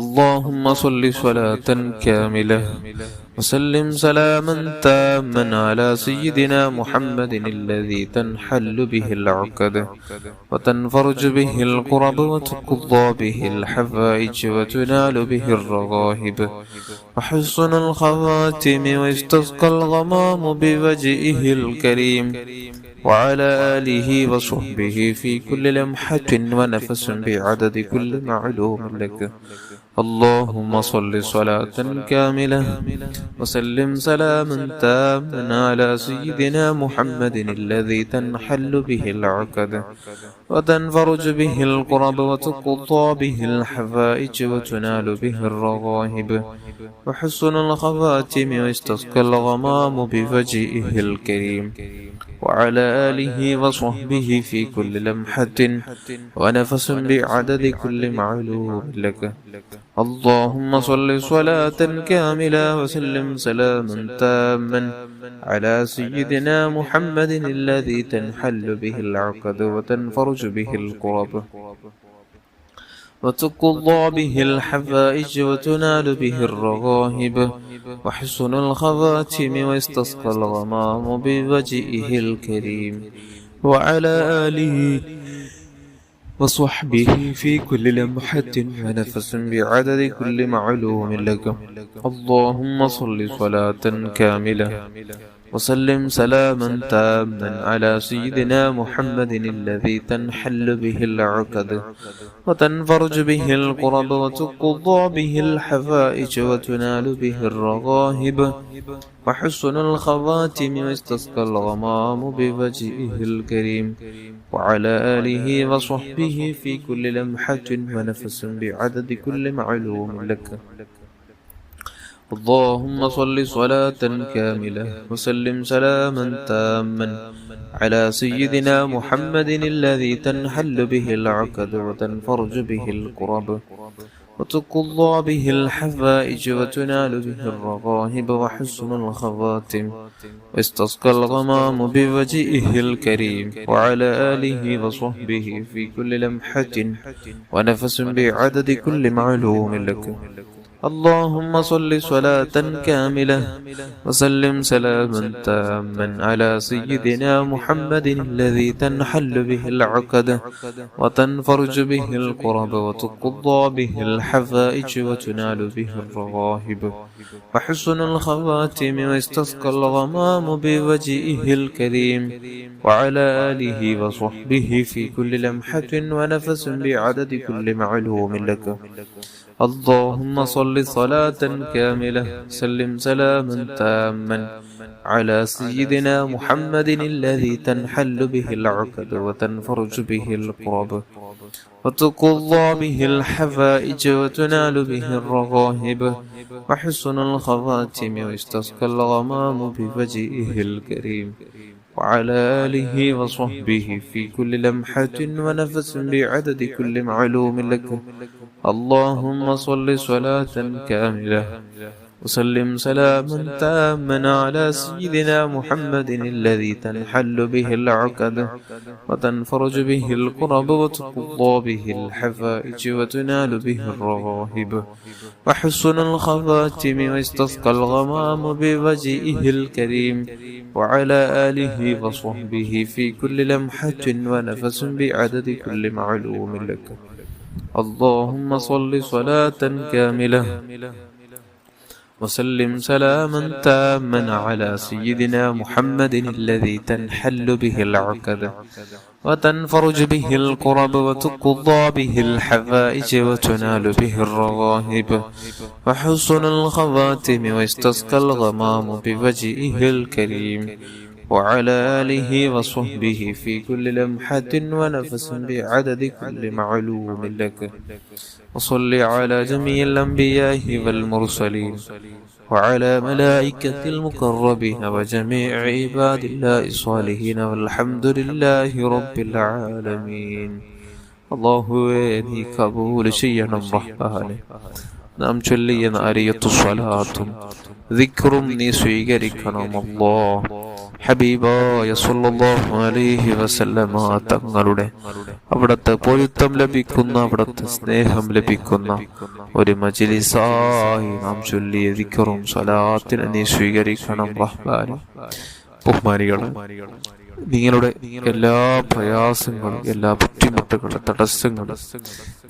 اللهم صل صلاة كاملة وسلم سلاما تاما على سيدنا محمد الذي تنحل به العقد وتنفرج به الكرب وتقضى به الحوائج وتنال به الرغائب وحسن الخواتم ويستسقى الغمام بوجهه الكريم وعلى آله وصحبه في كل لمحة ونفس بعدد كل معلوم لك. اللهم صل صلاة كاملة وسلم سلاما تاما على سيدنا محمد الذي تنحل به العقد وتنفرج به الكرب وتقضى به الحوائج وتنال به الرغائب وحسن الخواتم ويستسقى الغمام بوجهه الكريم وعلى آله وصحبه في كل لمحة ونفس بعدد كل معلوم لك. اللهم صل صلاة كاملة وسلم سلاما تاما على سيدنا محمد الذي تنحل به العقد وتنفرج به الكرب وتقضى به الحوائج وتنال به الرغائب وحسن الخواتم ويستسقى الغمام بوجهه الكريم وعلى آله وصحبه في كل لمحة ونفس بعدد كل معلوم لك. اللهم صل صلاة كاملة وسلم سلاما تاما على سيدنا محمد الذي تنحل به العقد وتنفرج به الكرب وتقضى به الحوائج وتنال به الرغائب وحسن الخواتم ويستسقى الغمام بوجهه الكريم وعلى آله وصحبه في كل لمحة ونفس بعدد كل معلوم لك. اللهم صل صلاة كاملة وسلم سلاما تاما على سيدنا محمد الذي تنحل به العقد وتنفرج به الكرب وتقضى به الحوائج وتنال به الرغائب وحسن الخواتم واستسقى الغمام بوجهه الكريم وعلى آله وصحبه في كل لمحة ونفس بعدد كل معلوم لك. اللهم صل صلاة كاملة وسلم سلاما تاما على سيدنا محمد الذي تنحل به العقد وتنفرج به الكرب وتقضى به الحوائج وتنال به الرغائب وحسن الخواتم ويستسقى الغمام بوجهه الكريم وعلى آله وصحبه في كل لمحة ونفس بعدد كل معلوم لك. اللهم صل صلاة كاملة سلم سلاما تاما على سيدنا محمد الذي تنحل به العقد وتنفرج به الكرب وتقضى به الحوائج وتنال به الرغائب وحسن الخواتم ويستسقى الغمام بوجهه الكريم وعلى آله وصحبه في كل لمحة ونفس بعدد كل معلوم لك. اللهم صل صلاة كاملة وسلم سلاما تاما على سيدنا محمد الذي تنحل به العقد وتنفرج به الكرب وتقضى به الحوائج وتنال به الرغائب وحسن الخواتم ويستسقى الغمام بوجهه الكريم وعلى آله وصحبه في كل لمحة ونفس بعدد كل معلوم لك. اللهم صل صلاة كاملة وسلم سلاما تاما على سيدنا محمد الذي تنحل به العقد وتنفرج به الكرب وتقضى به الحوائج وتنال به الرغائب وحسن الخواتم ويستسقى الغمام بوجهه الكريم وعلى آله وصحبه في كل لمحة ونفس بعدد كل معلوم لك. وصل على جميع الأنبياء والمرسلين وعلى ملائكة المقربين وجميع عباد الله الصالحين والحمد لله رب العالمين. അല്ലാഹുവേ നീ കബൂൽ ചെയ്യണം റഹ്മാനേ. നാം ചൊല്ലിയ നാരിയത്തു സ്വലാത്തും ദിക്റും നീ സ്വീകരിക്കണം അല്ലാഹ്. ഹബീബായ സ്വല്ലല്ലാഹു അലൈഹി വസല്ലമ തങ്ങളുടെ അവിടുത്തെ പൊരുത്തം ലഭിക്കുന്ന, അവിടുത്തെ സ്നേഹം ലഭിക്കുന്ന ഒരു മജ്ലിസായി നാം ചൊല്ലിയ ദിക്റും സ്വലാത്തിനെ നീ സ്വീകരിക്കണം റഹ്മാനേ. ബഹുമാനികളെ, നിങ്ങളുടെ എല്ലാ പ്രയാസങ്ങളും, എല്ലാ ബുദ്ധിമുട്ടുകളും, തടസ്സങ്ങളും,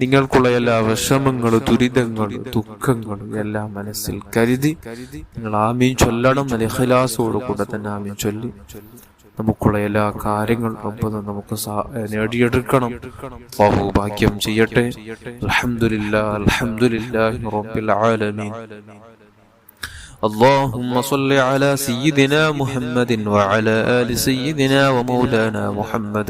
നിങ്ങൾക്കുള്ള എല്ലാ വിഷമങ്ങളും, ദുരിതങ്ങളും, ദുഃഖങ്ങളും എല്ലാം മനസ്സിൽ കരുതി നിങ്ങൾ ആമീൻ ചൊല്ലണം. ഇഖ്ലാസോട് കൂടെ തന്നെ ആമീൻ ചൊല്ലി നമുക്കുള്ള എല്ലാ കാര്യങ്ങളും റബ്ബ് നമുക്ക് നേടിയെടുക്കണം. അല്ലാഹു ഭാഗ്യം ചെയ്യട്ടെ. അൽഹംദുലില്ലാഹ്, അൽഹംദുലില്ലാഹി റബ്ബിൽ ആലമീൻ. اللهم صل على سيدنا محمد وعلى آل سيدنا ومولانا محمد.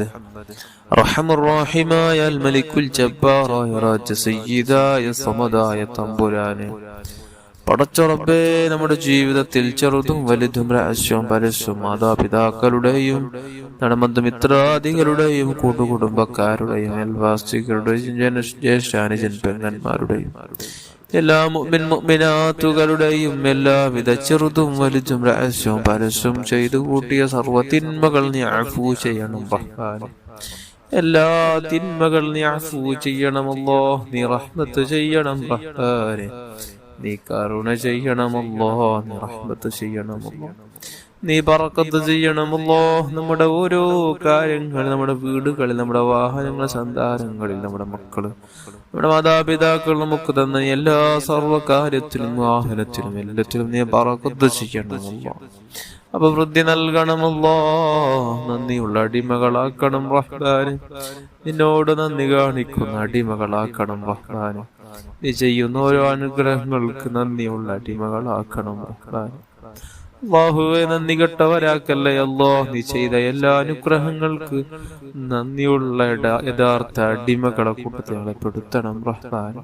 أرحم الراحمين يا الملك الجبار يا راج سيدا يا صمد يا തമ്പുരാനെ, പടച്ച റബ്ബേ, നമ്മുടെ ജീവിതത്തിൽ ചെറുതും വലുതും രഹസ്യവും പരസ്യവും മാതാപിതാക്കളുടെയും നടബന്ധമിത്രാദികളുടെയും കൂട്ടുകുടുംബക്കാരുടെയും അയൽവാസികളുടെയും ജ്യേഷ്ഠാനുജൻ പെങ്ങന്മാരുടെയും എല്ലാ മുഅ്മിൻ മുഅ്മിനാത്തുകളുടെയും എല്ലാവിധ ചെറുതും വലുതും രഹസ്യവും പരസ്യവും ചെയ്തു കൂട്ടിയ സർവ്വ തിന്മകൾ നീ അഫൂ ചെയ്യണം റഹ്മാനേ. എല്ലാ തിന്മകൾ നീ അഫൂ ചെയ്യണമല്ലോ. നീ റഹ്മത്ത് ചെയ്യണം റഹ്മാനേ. നീ കരുണ ചെയ്യണമല്ലോ. നീ റഹ്മത്ത് ചെയ്യണമല്ലോ. നീ ബറക്കത്ത് ചെയ്യണമല്ലോ. നമ്മുടെ ഓരോ കാര്യങ്ങൾ, നമ്മുടെ വീടുകളിൽ, നമ്മുടെ വാഹനങ്ങൾ, സന്താനങ്ങളിൽ, നമ്മുടെ മക്കള്, നമ്മുടെ മാതാപിതാക്കൾ നമുക്ക് തന്ന എല്ലാ സർവ്വകാര്യത്തിലും വാഹനത്തിലും എല്ലാത്തിലും നീ ബറക്കത്ത് ചെയ്യണമല്ലോ. അഭിവൃദ്ധി നൽകണമല്ലോ. നന്ദിയുള്ള അടിമകളാക്കണം റഹ്മാനേ. നിന്നോട് നന്ദി കാണിക്കുന്ന അടിമകളാക്കണം റഹ്മാനേ. നീ ചെയ്യുന്ന ഓരോ അനുഗ്രഹങ്ങൾക്ക് നന്ദിയുള്ള അടിമകളാക്കണം റഹ്മാനേ. അല്ലാഹുവേ, നന്ദി കെട്ടവരാക്കല്ലേ അല്ലോ. നീ ചെയ്ത എല്ലാ അനുഗ്രഹങ്ങൾക്ക് നന്ദിയുള്ള യഥാർത്ഥ അടിമകളെ കൂട്ടത്തിലെ പെടുത്തണം റഹ്മാനേ.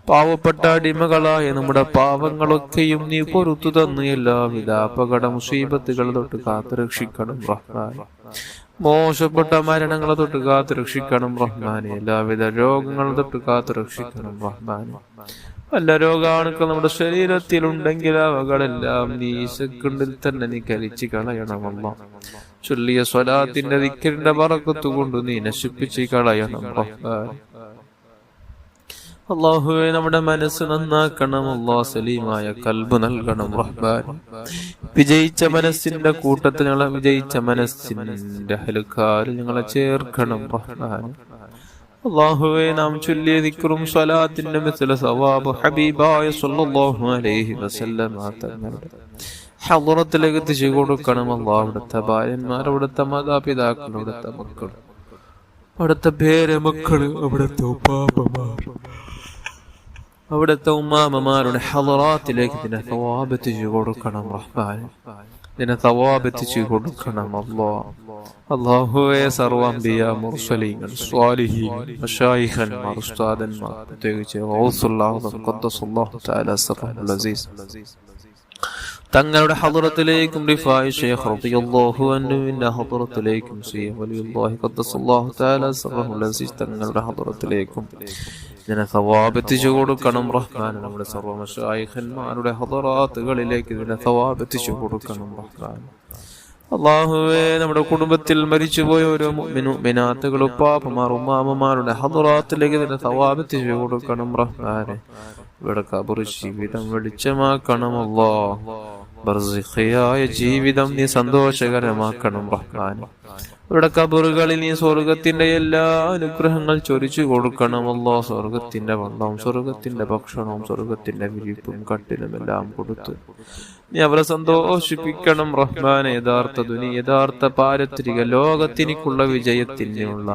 പാവപ്പെട്ട അടിമകളായ നമ്മുടെ പാവങ്ങളൊക്കെയും നീ പൊറുത്തു തന്ന് എല്ലാവിധ അപകട മുസീബത്തുകൾ തൊട്ട് കാത്തുരക്ഷിക്കണം റഹ്മാനേ. മോശപ്പെട്ട മരണങ്ങളെ തൊട്ട് കാത്തുരക്ഷിക്കണം റഹ്മാനേ. എല്ലാവിധ രോഗങ്ങളെ തൊട്ട് കാത്തുരക്ഷിക്കണം റഹ്മാനേ. വല്ല രോഗാണുക്കൾ നമ്മുടെ ശരീരത്തിലുണ്ടെങ്കിൽ അവകളെല്ലാം നീ സെക്കൻഡിൽ തന്നെ നീ കരിച്ചു കളയണമല്ലോ. ചൊല്ലിയ സ്വലാത്തിന്റെ ദിക്റിന്റെ ബറക്കത്ത് കൊണ്ട് നീ നശിപ്പിച്ച് കളയണം റഹ്മാനേ. അല്ലാഹുവേ, നമ്മുടെ മനസ്സ് നന്നാക്കണം. അല്ലാഹ് സലീമായ കൽബ് നൽകണം റഹ്മാനേ. വിജയിച്ച മനസ്സിന്റെ കൂട്ടത്തിൽ ഞങ്ങളെ, വിജയിച്ച മനസ്സിന്റെ ഹൽക്കാരിൽ ഞങ്ങളെ ചേർക്കണം റഹ്മാനേ. അല്ലാഹുവേ, നാം ചൊല്ലിയ ദിക്റും സ്വലാത്തിന്റെ മിസ്ല സവാബ് ഹബീബായ സ്വല്ലല്ലാഹു അലൈഹി വസല്ലം തങ്ങളുടെ ഹളറത്തിലേക്ക് എത്തിച്ചു കൊടുക്കണം. അല്ലാഹ്, അവിടുത്തെ ഭാര്യന്മാർ, അവിടുത്തെ മാതാപിതാക്കൾ, അവിടുത്തെ മക്കൾ, അവിടുത്തെ പേരമക്കള്, അവിടുത്തെ ഉപ്പാപ്പമാർ, അവിടുത്തെ ഉമ്മാമമാരുടെ ഹളറാത്തിലേക്ക് ഇതിനെ സവാബ് എത്തിച്ചു കൊടുക്കണം റഹ്മാനേ. ഇതിനെ സവാബ് എത്തിച്ചു കൊടുക്കണം അല്ലാഹ്. അല്ലാഹുവേ, സർവ്വ അംബിയാ, മുർസലീങ്ങൾ, സ്വാലിഹീൻ, മശായിഖന്മാർ, ഉസ്താദന്മാർ, പ്രത്യേകിച്ച് ഗൗസുല്ലാഹ് ഖദ്ദസല്ലാഹു തആല സിർറഹുൽ അസീസ് തങ്ങളുടെ ഹളറത്തിലേക്കും റിഫായി ശൈഖ് റളിയല്ലാഹു അൻഹുവിന്റെ ഹളറത്തിലേക്കും സയ്യിദ് വലിയുല്ലാഹി ഖദ്ദസല്ലാഹു തആല സിർറഹുൽ അസീസ് തങ്ങളുടെ ഹളറത്തിലേക്കും ഇതിനെ സവാബ് എത്തിച്ചു കൊടുക്കണം റഹ്മാൻ. നമ്മുടെ സർവ്വ മശായിഖന്മാരുടെ ഹളറാത്തുകളിലേക്ക് ഇതിനെ സവാബ് എത്തിച്ചു കൊടുക്കണം റഹ്മാൻ. അല്ലാഹുവേ, നമ്മുടെ കുടുംബത്തിൽ മരിച്ചുപോയ ഓരോ മുഅ്മിനാത്തുകൾ, ഉപ്പാപ്പമാർ, ഉമ്മാമമാരുടെ ഹളറാത്തിലേക്ക് ഇതിനെ സവാബ് എത്തിച്ചു കൊടുക്കണം റഹ്മാനേ. ഇവിടെ ഖബർ ജീവിതം വെളിച്ചമാക്കണം അല്ലാഹ്. ബർസഖിയായ ജീവിതം നീ സന്തോഷകരമാക്കണം റഹ്മാനേ. ഇവിടെ ഖബറുകളിൽ നീ സ്വർഗത്തിന്റെ എല്ലാ അനുഗ്രഹങ്ങൾ ചൊരിച്ചു കൊടുക്കണം അല്ലാഹ്. സ്വർഗത്തിന്റെ വെള്ളവും, സ്വർഗത്തിന്റെ ഭക്ഷണവും, സ്വർഗത്തിന്റെ വിരിപ്പും കട്ടിലും എല്ലാം കൊടുത്ത് നീ അവരെ സന്തോഷിപ്പിക്കണം റഹ്മാനെ. യഥാർത്ഥ പാരത്രിക ലോകത്തിനിക്കുള്ള വിജയത്തിനുള്ള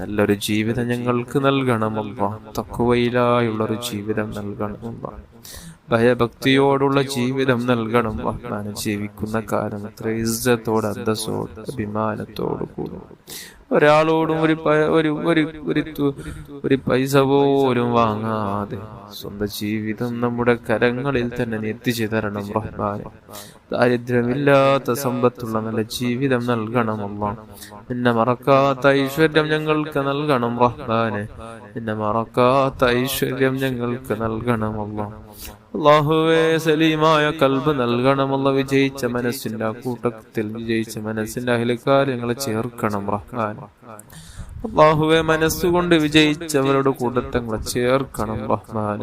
നല്ലൊരു ജീവിതം ഞങ്ങൾക്ക് നൽകണമല്ല. തഖ്വയിലായുള്ളൊരു ജീവിതം നൽകണമല്ല. ഭയഭക്തിയോടുള്ള ജീവിതം നൽകണം റഹ്മാനെ. ജീവിക്കുന്ന കാലം അത്ര ഇസ്സത്തോട്, അന്തസ്സോട്, അഭിമാനത്തോടു കൂടി ഒരാളോടും ഒരു പൈസ പോലും വാങ്ങാതെ സ്വന്തം ജീവിതം നമ്മുടെ കരങ്ങളിൽ തന്നെ എത്തിച്ചു തരണം റഹ്മാനെ. ദാരിദ്ര്യമില്ലാത്ത സമ്പത്തുള്ള നല്ല ജീവിതം നൽകണമല്ല. നിന്നെ മറക്കാത്ത ഐശ്വര്യം ഞങ്ങൾക്ക് നൽകണം റഹ്മാനെ. നിന്നെ മറക്കാത്ത ഐശ്വര്യം ഞങ്ങൾക്ക് നൽകണമല്ലോ. അല്ലാഹുവേ സലീമായ കൽബ് നൽകണമല്ലോ. വിജയിച്ച മനസ്സിന്റെ ആ കൂട്ടത്തിൽ വിജയിച്ച മനസ്സിന്റെ അഹ്ലുകാര്യങ്ങളെ ചേർക്കണം റഹ്മാൻ. അല്ലാഹുവേ മനസ്സുകൊണ്ട് വിജയിച്ചവരുടെ കൂട്ടത്തങ്ങളെ ചേർക്കണം റഹ്മാൻ.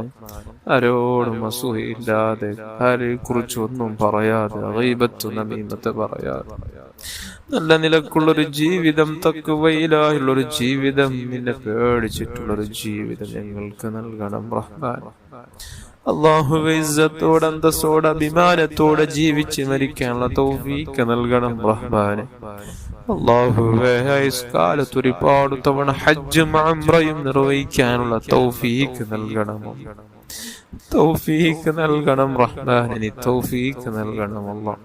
ആരോടും അസൂയയില്ലാതെ, ആരെയെ കുറിച്ചൊന്നും പറയാതെ, ഗീബത്ത് നമീമത്ത് പറയാതെ, നല്ല നിലക്കുള്ളൊരു ജീവിതം, തഖ്വയിലായുള്ളൊരു ജീവിതം, നിന്നെ പേടിച്ചിട്ടുള്ളൊരു ജീവിതം ഞങ്ങൾക്ക് നൽകണം റഹ്മാൻ. അല്ലാഹുവേ ഇസ്സത്തോടെ അന്തസ്സോടെ അഭിമാനത്തോടെ ജീവിച്ച് മരിക്കാനുള്ള തൗഫീഖ് നൽകണം റഹ്മാനെ. അല്ലാഹുവേ ആയുസ്കാലത്ത് ഒരുപാട് തവണ ഹജ്ജും ഉംറയും നിർവഹിക്കാനുള്ള തൗഫീഖ് നൽകണം. തൗഫീഖ് നൽകണം റഹ്മാനെ, നീ തൗഫീഖ് നൽകണം അല്ലാഹ്.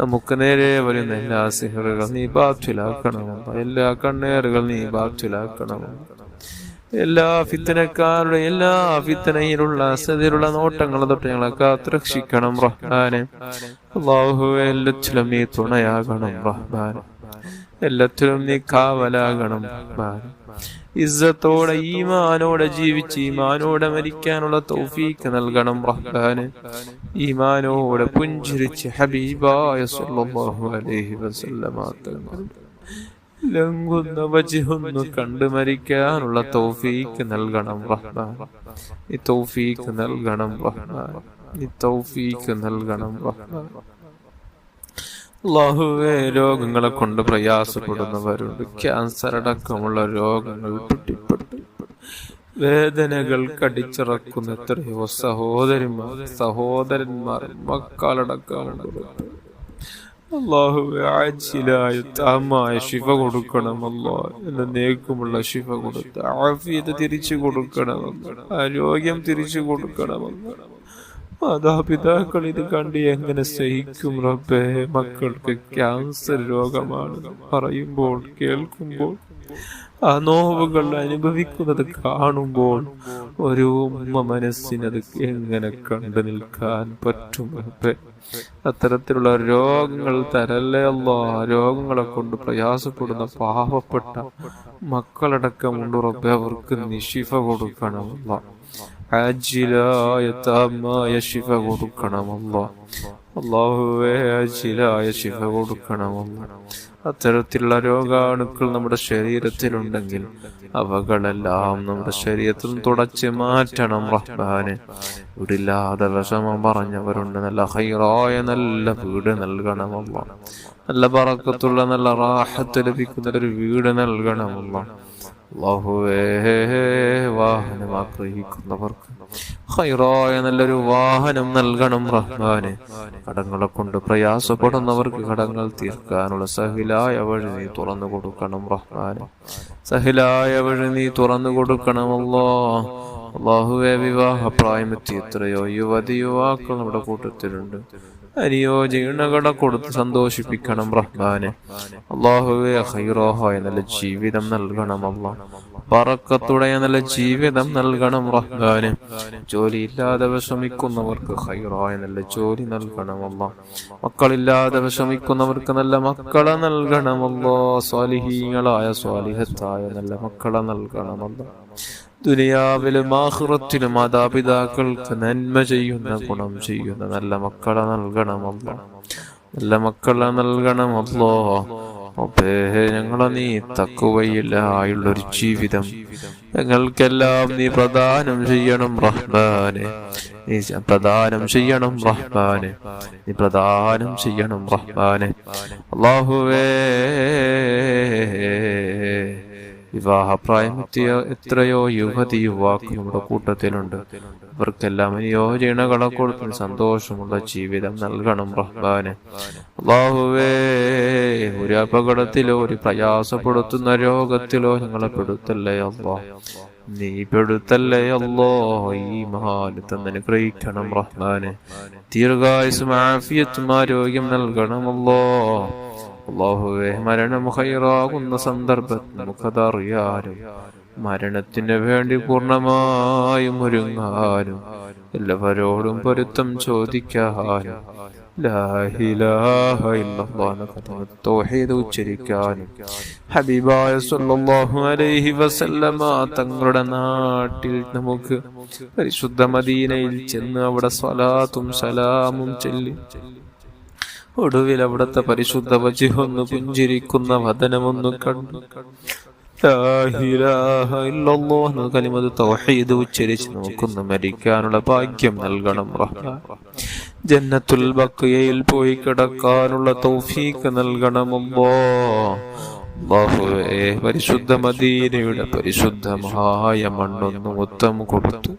നമുക്ക് നേരെ വരുന്ന എല്ലാ സിഹറുകൾ നീ ബാത്തിലാക്കണമല്ല, എല്ലാ കണ്ണേറുകൾ നീ ബാത്തിലാക്കണമല്ല, എല്ലാ ഫിത്തനക്കാരുടെ എല്ലാ ഫിത്തനയിലുള്ള അസദിലുള്ള നോട്ടങ്ങളെ തൊട്ട് ഞങ്ങളെ കാത്തുരക്ഷിക്കണം റഹ്മാനെ. അല്ലാഹുവേ എല്ലാത്തിലും നീ തുണയാകണം റഹ്മാനെ, എല്ലാത്തിലും നീ കാവലാകണം റഹ്മാനെ. ഇസ്സത്തോടെ ഈമാനോടെ ജീവിച്ച് ഈമാനോടെ മരിക്കാനുള്ള തൗഫീഖ് നൽകണം റഹ്മാനെ. ഈമാനോടെ പുഞ്ചിരിച്ച് ഹബീബായ സ്വല്ലല്ലാഹു അലൈഹി വസല്ലമ ലംഘുന്ന വജ്ഹൊന്നു കണ്ടു മരിക്കാനുള്ള തൗഫീഖ് നൽകണം റഹ്മാൻ. ഈ തൗഫീഖ് നൽകണം റഹ്മാൻ, ഈ തൗഫീഖ് നൽകണം റഹ്മാൻ. അല്ലാഹുവേ രോഗങ്ങളെ കൊണ്ട് പ്രയാസപ്പെടുന്നവരുണ്ട്. ക്യാൻസർ അടക്കമുള്ള രോഗങ്ങൾ പിടിപെട്ട് വേദനകൾ കടിച്ചിറക്കുന്ന എത്രയോ സഹോദരന്മാർ മക്കളടക്കമുണ്ട്. അല്ലാഹുവേ ആജിലായ താമായ ശിഫ കൊടുക്കണമല്ലോ, എന്നേക്കുമുള്ള ശിഫ കൊടുത്ത് ആഫിയത്ത് തിരിച്ചു കൊടുക്കണമല്ലോ, ആരോഗ്യം തിരിച്ചു കൊടുക്കണമല്ലോ. മാതാപിതാക്കൾ ഇത് കണ്ട് എങ്ങനെ സഹിക്കും റബ്ബേ? മക്കൾക്ക് ക്യാൻസർ രോഗമാണ് പറയുമ്പോൾ കേൾക്കുമ്പോൾ, ആ നോവുകൾ അനുഭവിക്കുന്നത് കാണുമ്പോൾ ഒരു ഉമ്മ മനസ്സിനത് എങ്ങനെ കണ്ടു നിൽക്കാൻ പറ്റും റബ്ബേ? അത്തരത്തിലുള്ള രോഗങ്ങൾ തരല്ലേ അല്ലാ. രോഗങ്ങളെ കൊണ്ട് പ്രയാസപ്പെടുന്ന പാവപ്പെട്ട മക്കളടക്കമുണ്ട് റബ്ബേ, അവർക്ക് നിശിഫ കൊടുക്കണമല്ല, ആജിലായ താമായ ശിഫ കൊടുക്കണമല്ല. അല്ലാഹുവേ ആജിലായ ശിഫ കൊടുക്കണമല്ല. അത്തരത്തിലുള്ള രോഗാണുക്കൾ നമ്മുടെ ശരീരത്തിലുണ്ടെങ്കിൽ അവകളെല്ലാം നമ്മുടെ ശരീരത്തിൽ തുടച്ച് മാറ്റണം റഹ്മാനെ. വീടില്ലാതെ വിഷമം പറഞ്ഞവരുണ്ട്, നല്ല ഹൈറായ നല്ല വീട് നൽകണമല്ല, നല്ല ബറക്കത്തുള്ള നല്ല റാഹത്ത് ലഭിക്കുന്ന ഒരു വീട് നൽകണമല്ല. അല്ലാഹുവേ വാഹനം ആഗ്രഹിക്കുന്നവർക്ക് ഖൈറായ നല്ലൊരു വാഹനം നൽകണം റഹ്മാനെ. കടങ്ങളെ കൊണ്ട് പ്രയാസപ്പെടുന്നവർക്ക് കടങ്ങൾ തീർക്കാനുള്ള സഹിലായ വഴി നീ തുറന്നു കൊടുക്കണം റഹ്മാനെ, സഹിലായ വഴി നീ തുറന്നു കൊടുക്കണമല്ലോ. അല്ലാഹുവേ വിവാഹ പ്രായമെത്തി എത്രയോ യുവതി യുവാക്കൾ നമ്മുടെ കൂട്ടത്തിലുണ്ട്. അനുയോജ്യണകളെ കൊടുത്ത് സന്തോഷിപ്പിക്കണം റഹ്മാനെ. അല്ലാഹുവേ ഖൈറായ നല്ല ജീവിതം നൽകണമല്ല, ബറക്കത്തുടെ നല്ല ജീവിതം നൽകണം റഹ്മാനെ. ജോലിയില്ലാതെ വിഷമിക്കുന്നവർക്ക് ഖൈറായ നല്ല ജോലി നൽകണമല്ല, മക്കളില്ലാതെ വിഷമിക്കുന്നവർക്ക് നല്ല മക്കളെ നൽകണമല്ലോ. സ്വാലിഹീങ്ങളായ സ്വാലിഹത്തായ നല്ല മക്കളെ നൽകണമല്ല. ദുനിയാവിലും ആഖിറത്തിലും മാതാപിതാക്കൾക്ക് നന്മ ചെയ്യുന്ന ഗുണം ചെയ്യുന്ന നല്ല മക്കളെ നൽകണമല്ലോ, നല്ല മക്കളെ നൽകണമല്ലോ. അപ്പേ ഞങ്ങളെ നീ തഖ്വയിലായുള്ളൊരു ജീവിതം ഞങ്ങൾക്കെല്ലാം നീ പ്രദാനം ചെയ്യണം റഹ്മാനെ, നീ പ്രദാനം ചെയ്യണം റഹ്മാനെ, നീ പ്രദാനം ചെയ്യണം റഹ്മാനെ. അല്ലാഹുവേ വിവാഹപ്രായമെത്തിയ എത്രയോ യുവതി യുവാക്കൾ നമ്മുടെ കൂട്ടത്തിലുണ്ട്. അവർക്കെല്ലാം അനുയോജനകളെ കൊടുത്ത് സന്തോഷമുള്ള ജീവിതം നൽകണം റഹ്മാനെ. അല്ലാഹുവേ ഒരു അപകടത്തിലോ ഒരു പ്രയാസപ്പെടുത്തുന്ന രോഗത്തിലോ ഞങ്ങളെ പെടുത്തല്ലേ അല്ലാ, നീ പെടുത്തല്ലേ അല്ലോ. ഈമാൻ തന്നനുഗ്രഹിക്കണം റഹ്മാനെ. ദീർഘായുസ്സും ആഫിയത്തും ആരോഗ്യം നൽകണമല്ലോ. അല്ലാഹുവേ മരണം ഖൈറാകുന്ന സന്ദർഭത്തിൽ നമുക്കതറിയാനും മരണത്തിന് വേണ്ടി പൂർണ്ണമായും ഒരുങ്ങാനും എല്ലാവരോടും പൊരുത്തം ചോദിക്കാനും ലാ ഇലാഹ ഇല്ലല്ലാഹ് തൗഹീദ് ഉച്ചരിക്കാനും ഹബീബായ സല്ലല്ലാഹു അലൈഹി വസല്ലമ തങ്ങളുടെ നാട്ടിൽ നമുക്ക് പരിശുദ്ധ മദീനയിൽ ചെന്ന് അവിടെ സ്വലാത്തും സലാമും ചൊല്ലി ഒടുവിൽ അവിടുത്തെ പരിശുദ്ധ വജ്ഹൊന്ന് പുഞ്ചിരിക്കുന്ന വദനമൊന്നു കണ്ടു ലാ ഇലാഹ ഇല്ലല്ലാഹ് കലിമത്ത് തൗഹീദ് ഉച്ചരിച്ച് നമുക്കൊന്ന് മരിക്കാനുള്ള ഭാഗ്യം നൽകണം റഹ്മാൻ. ജന്നത്തുൽ ബഖിയയിൽ പോയി കിടക്കാനുള്ള തൗഫീഖ് നൽകണം അല്ലാഹുവേ. പരിശുദ്ധ മദീനയുടെ പരിശുദ്ധമായ മണ്ണൊന്ന് മുത്തം കൊടുത്തു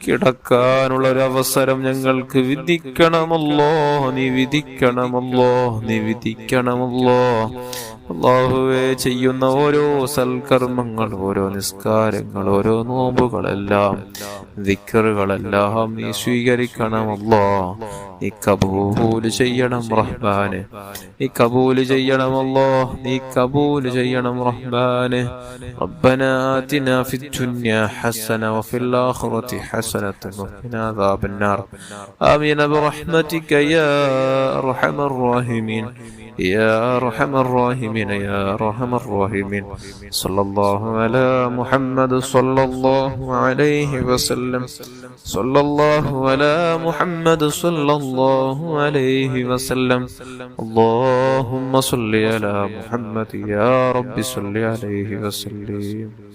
കിടക്കാനുള്ള ഒരു അവസരം ഞങ്ങൾക്ക് വിധിക്കണമല്ലോ. നീ വിധിക്കണമല്ലോ, നീ വിധിക്കണമല്ലോ അല്ലാഹുവേ. ചെയ്യുന്ന ഓരോ സൽക്കർമ്മങ്ങൾ, ഓരോ നിസ്കാരങ്ങൾ, ഓരോ നോമ്പുകളെല്ലാം ദിക്റുകളെല്ലാം നീ സ്വീകരിക്കണമല്ലോ. നീ കബൂല് ചെയ്യണം റഹ്മാനെ, നീ കബൂല് ചെയ്യണമല്ലോ, നീ കബൂല് ചെയ്യണം റഹ്മാനെ. റബ്ബനാ ആതിനാ ഫിദ്ദുനിയാ ഹസന വഫിൽ ആഖിറതി ഹസനത വഖിനാ അദാബന്നാർ. ആമീൻ ബിറഹ്മതിക യാ അർഹമർ റഹീമീൻ يا أرحم الراحمين يا أرحم الراحمين. صلى الله على محمد صلى الله عليه وسلم. صلى الله على محمد صلى الله عليه وسلم. اللهم صل على محمد يا رب صل عليه وسلم.